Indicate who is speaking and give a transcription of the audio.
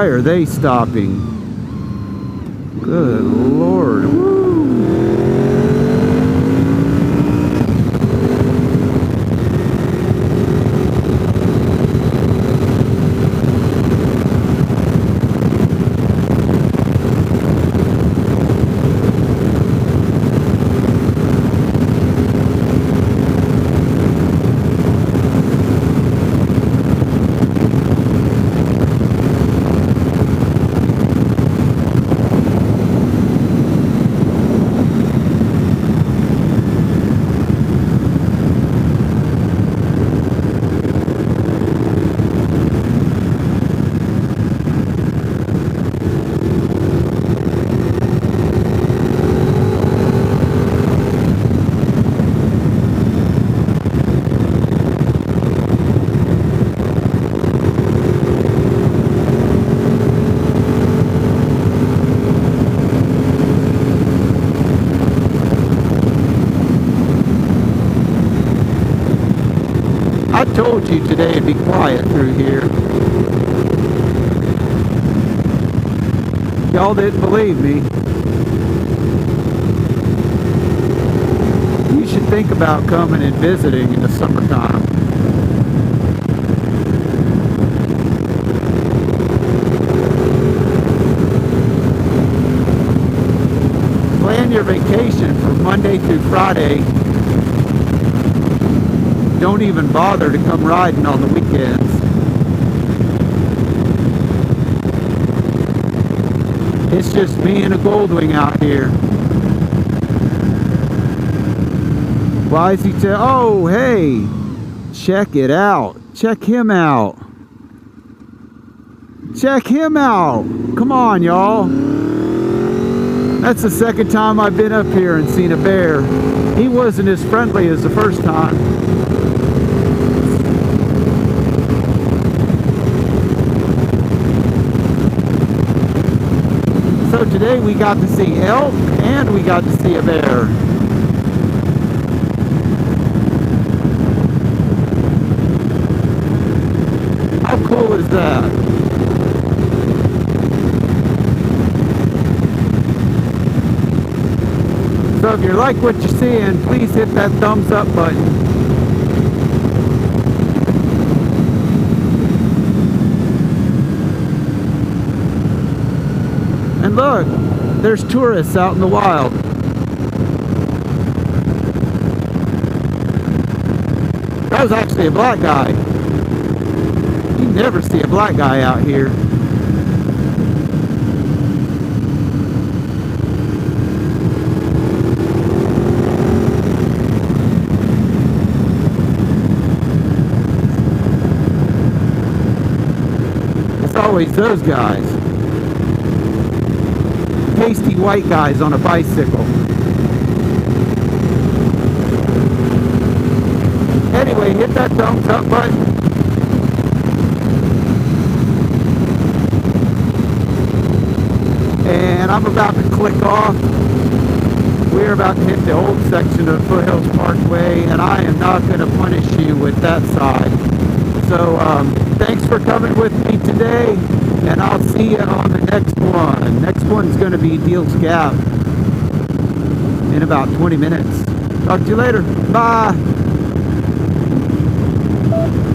Speaker 1: Why are they stopping? Good Lord. Woo. I told you today it'd be quiet through here. Y'all didn't believe me. You should think about coming and visiting in the summertime. Plan your vacation from Monday through Friday. Don't even bother to come riding on the weekends. It's just me and a Goldwing out here. Why is he oh, hey, check it out. Check him out. Check him out. Come on, y'all. That's the second time I've been up here and seen a bear. He wasn't as friendly as the first time. So today we got to see elk and we got to see a bear. How cool is that? So if you like what you're seeing, please hit that thumbs up button. And look, there's tourists out in the wild. That was actually a black guy. You never see a black guy out here. It's always those guys. Pasty white guys on a bicycle. Anyway, hit that thumbs up button. And I'm about to click off. We're about to hit the old section of Foothills Parkway, and I am not going to punish you with that side. So thanks for coming with me today, and I'll see you on the next one. Next one's going to be Deals Gap in about 20 minutes. Talk to you later. Bye.